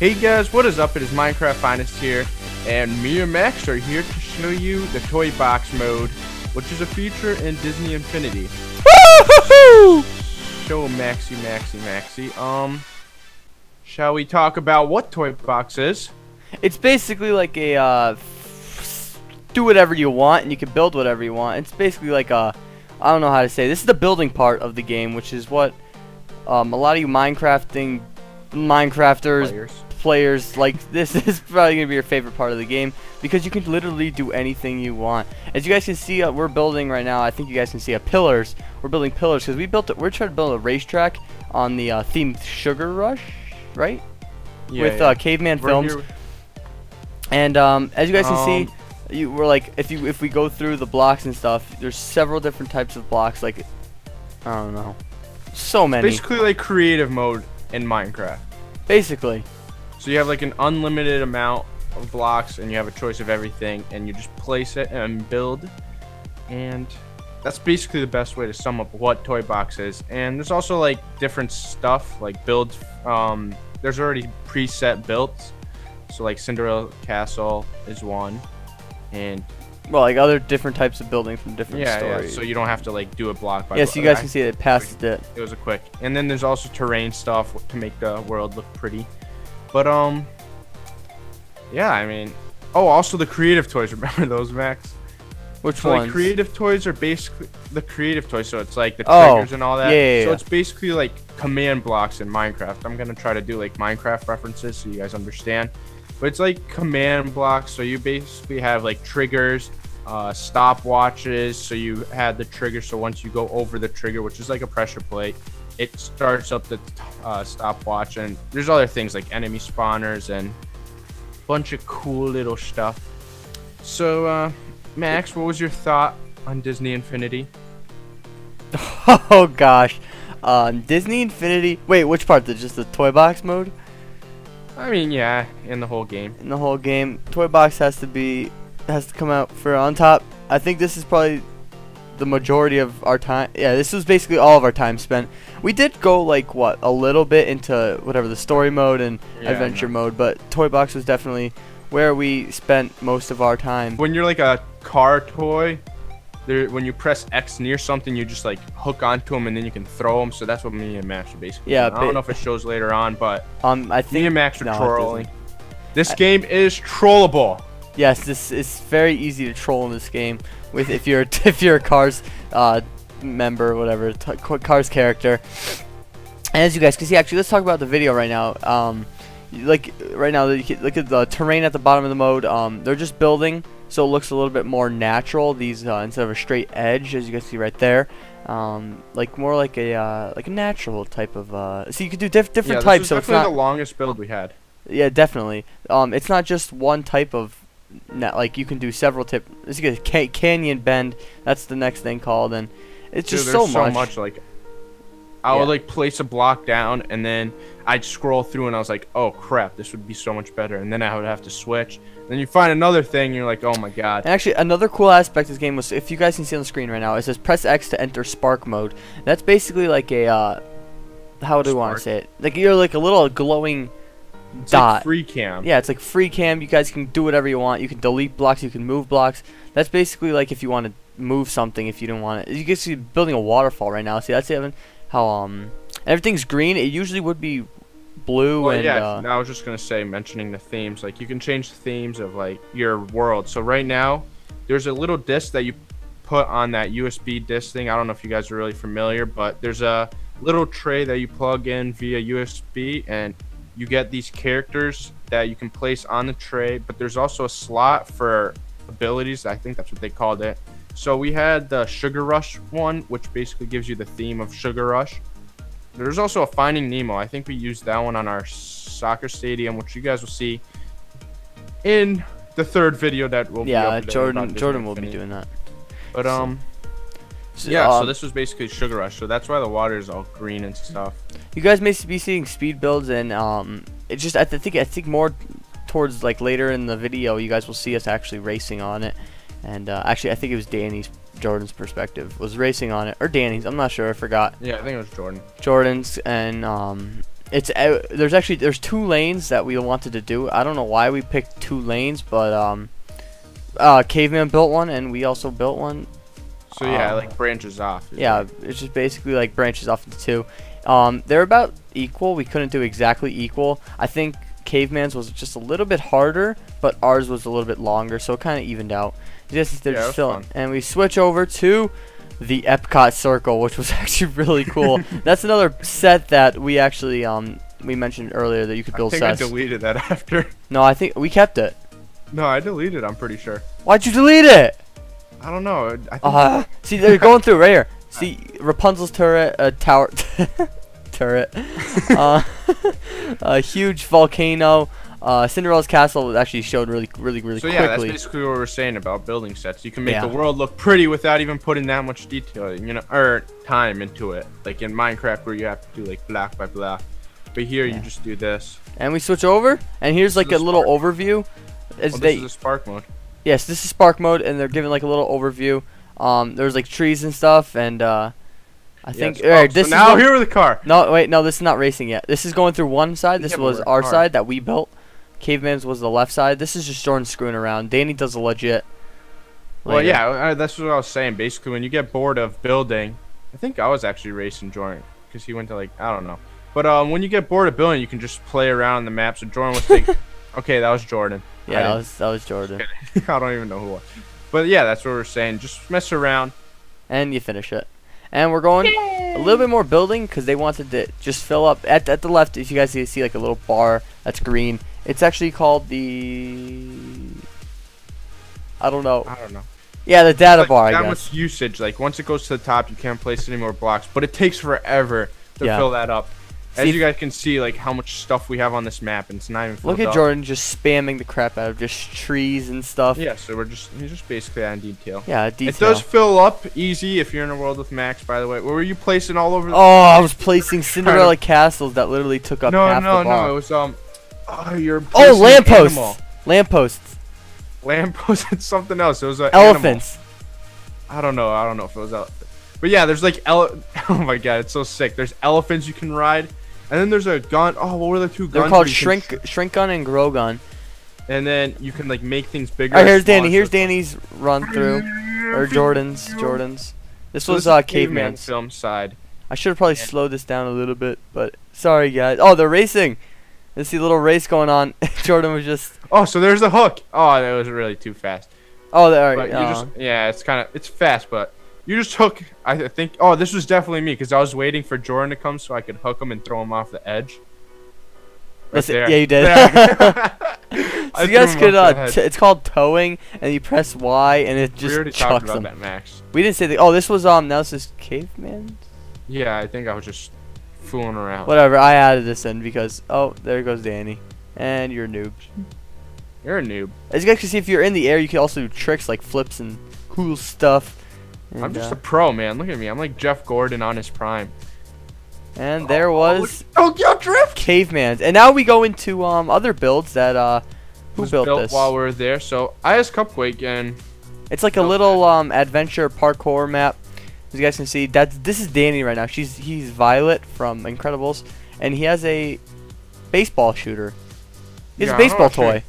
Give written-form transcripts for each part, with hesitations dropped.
Hey guys, what is up? It is MinecraftFinest here, and me and Max are here to show you the toy box mode, which is a feature in Disney Infinity. Woo-hoo-hoo! Show Maxi. Shall we talk about what toy box is? It's basically like a do whatever you want, and you can build whatever you want. It's basically like a, I don't know how to say. This is the building part of the game, which is what a lot of you Minecrafters, players like. This is probably gonna be your favorite part of the game because you can literally do anything you want. As you guys can see, we're building right now. I think you guys can see pillars. We're building pillars because we're trying to build a racetrack on the theme Sugar Rush, right? Yeah, with CavemanFilms. And as you guys can see, we're like, if we go through the blocks and stuff, there's several different types of blocks. Like, I don't know, so many. Basically, like creative mode in Minecraft. Basically. So you have like an unlimited amount of blocks, and you have a choice of everything, and you just place it and build. And that's basically the best way to sum up what toy box is. And there's also like different stuff, like builds. There's already preset builds. So like Cinderella Castle is one, and well, like other different types of building from different stories. Yeah, so you don't have to like do a block by block. Yes, you guys can see it passed it. It was a quick. And then there's also terrain stuff to make the world look pretty. But yeah, I mean, oh, also the creative toys. Remember those, Max? Which ones? Like, creative toys are basically the creative toys, so it's like the triggers and all that. Yeah. So it's basically like command blocks in Minecraft. I'm gonna try to do like Minecraft references so you guys understand. But it's like command blocks, so you basically have like triggers, stopwatches. So you had the trigger, so once you go over the trigger, which is like a pressure plate, it starts up the stopwatch. And there's other things like enemy spawners and a bunch of cool little stuff. So Max, what was your thought on Disney Infinity? Oh gosh, Disney Infinity. Wait, which part? Just the toy box mode? I mean, yeah, in the whole game. In the whole game, toy box has to come out for on top. I think this is probably the majority of our time. Yeah, this was basically all of our time spent. We did go like what, a little bit into whatever the story mode and adventure mode, but toy box was definitely where we spent most of our time. When you're like a car toy, when you press X near something, you just like hook onto them and then you can throw them. So that's what me and Max are basically doing. I don't know if it shows later on, but I think me and Max are trolling. This game is trollable. Yes, this is very easy to troll in this game with if you're a Cars member or whatever, Cars character. And as you guys can see, actually, let's talk about the video right now. Like right now, look at the terrain at the bottom of the mode. They're just building, so it looks a little bit more natural. These instead of a straight edge, as you can see right there, like more like a natural type of. So you could do different types. So it's definitely the longest build we had. Yeah, definitely. It's not just one type of. Like you can do several This is a canyon bend. That's the next thing called, and it's just so much. Like I would like place a block down, and then I'd scroll through, and I was like, "Oh crap, this would be so much better." And then I would have to switch. Then you find another thing, and you're like, "Oh my god!" And actually, another cool aspect of this game was, if you guys can see on the screen right now, it says press X to enter spark mode. That's basically like a how do I want to say it? Like you're like a little glowing dot. Like free cam. Yeah, it's like free cam. You guys can do whatever you want. You can delete blocks. You can move blocks. That's basically like if you want to move something. If you don't want it, you can see building a waterfall right now. See, that's even how everything's green. It usually would be blue. Well, and yeah. I was just gonna say, mentioning the themes. Like you can change the themes of like your world. So right now, there's a little disc that you put on that USB disc thing. I don't know if you guys are really familiar, but there's a little tray that you plug in via USB, and you get these characters that you can place on the tray, but there's also a slot for abilities. I think that's what they called it. So we had the Sugar Rush one, which basically gives you the theme of Sugar Rush. There's also a Finding Nemo. I think we used that one on our soccer stadium, which you guys will see in the third video that will be up today. Jordan will be doing that. But so this was basically Sugar Rush, so that's why the water is all green and stuff. You guys may be seeing speed builds, and it's just I think more towards like later in the video, you guys will see us actually racing on it. And actually, I think it was Jordan's perspective was racing on it, or Danny's. I'm not sure. I forgot. Yeah, I think it was Jordan. Jordan's, and there's 2 lanes that we wanted to do. I don't know why we picked 2 lanes, but Caveman built one and we also built one. So yeah, it like branches off. Yeah, it's just basically like branches off into 2. They're about equal. We couldn't do exactly equal. I think Caveman's was just a little bit harder, but ours was a little bit longer, so it kind of evened out. They're just filling. And we switch over to the Epcot Circle, which was actually really cool. That's another set that we actually we mentioned earlier that you could build sets. I deleted that after. No, I think we kept it. No, I deleted it, I'm pretty sure. Why'd you delete it? I don't know. I think see, they're going through right here. See, Rapunzel's turret, tower, turret, a huge volcano. Cinderella's castle was actually showed really quickly. So yeah, that's basically what we're saying about building sets. You can make the world look pretty without even putting that much detail, or time into it. Like in Minecraft, where you have to do like block by block. But here you just do this. And we switch over, and here's like a little overview. This is a spark mode. Yes, this is spark mode, and they're giving like a little overview. There's like trees and stuff, and I think this so now here with the car. No, wait, no, this is not racing yet. This is going through one side. This was our side that we built. Caveman's was the left side. This is just Jordan screwing around. Danny does a legit. Well, yeah, that's what I was saying. Basically, when you get bored of building, I think I was actually racing Jordan because he went to like I don't know. But when you get bored of building, you can just play around on the map. So Jordan was like, okay, that was Jordan. Yeah, that was Jordan. I don't even know who it was. But yeah, that's what we're saying. Just mess around. And you finish it. And we're going a little bit more building because they wanted to just fill up. At the left, if you guys see like a little bar that's green. It's actually called the... I don't know. Yeah, the data bar, I guess. That much usage. Like, once it goes to the top, you can't place any more blocks. But it takes forever to fill that up. As you guys can see, like, how much stuff we have on this map, and it's not even filled up. Look at Jordan just spamming the crap out of just trees and stuff. Yeah, so he's just basically adding detail. Yeah, detail. It does fill up easy if you're in a world with Max, by the way. Where were you placing all over? I was placing Cinderella castles that literally took up half the bar. No, it was, lampposts. Lampposts. Lampposts and something else. It was elephants. I don't know if it was elephants. But yeah, there's like oh my god, it's so sick. There's elephants you can ride, and then there's a gun. Oh, what were the 2 guns? They're called shrink gun and grow gun. And then you can like make things bigger. Alright, here's Danny. Here's Danny's run through, or Jordan's. This was Caveman's film side. I should have probably slowed this down a little bit, but sorry guys. Oh, they're racing. Let's see a little race going on. Jordan was just. Oh, so there's the hook. Oh, that was really too fast. Oh, there. Yeah, it's fast, but you just hook. I think. Oh, this was definitely me because I was waiting for Jordan to come so I could hook him and throw him off the edge. Yeah, you did. So you guys could. It's called towing, and you press Y, and it just. We already talked about that, Max. We didn't say that. Oh, this was Now this is Caveman. Yeah, I think I was just fooling around. Whatever, I added this in because there goes Danny, and you're a noob. You're a noob. As you guys can see, if you're in the air, you can also do tricks like flips and cool stuff. And, I'm just a pro, man. Look at me. I'm like Jeff Gordon on his prime. And there was Tokyo Drift Caveman's, and now we go into other builds that who built this while we were there. So I asked Cupquake, and it's like a little adventure parkour map. As you guys can see, this is Danny right now. He's Violet from Incredibles, and he has a baseball shooter. He has a baseball toy.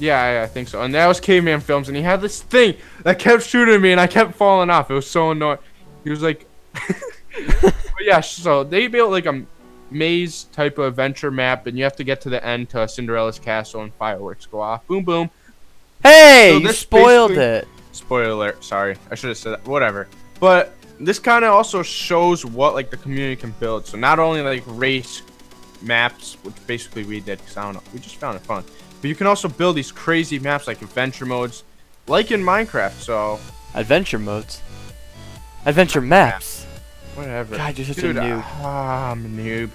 Yeah, I think so. And that was CavemanFilms, and he had this thing that kept shooting me, and I kept falling off. It was so annoying. He was like, but yeah. So they built like a maze type of adventure map, and you have to get to the end to Cinderella's castle, and fireworks go off. Boom, boom. Hey, so you spoiled it. Spoiler alert. Sorry, I should have said that. Whatever. But this kind of also shows what like the community can build. So not only like race maps, which basically we did, because I don't know, we just found it fun. But you can also build these crazy maps like adventure modes, like in Minecraft. So adventure modes, adventure maps. Whatever. God, you're such a noob. I'm a noob.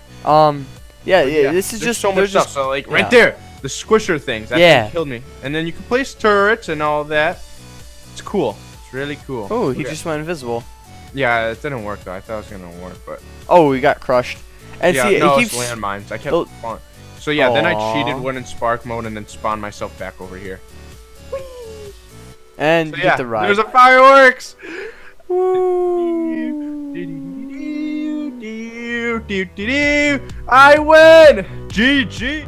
Yeah. This is just so much stuff. So like right there, the squisher things. That killed me. And then you can place turrets and all that. It's cool. It's really cool. Oh, he just went invisible. Yeah, it didn't work though. I thought it was gonna work, but. Oh, we got crushed. And yeah, see, no, it keeps it's landmines. I kept falling. So yeah, then I cheated, went in spark mode, and then spawned myself back over here. Whee! And get the ride. There's a fireworks. I win. GG.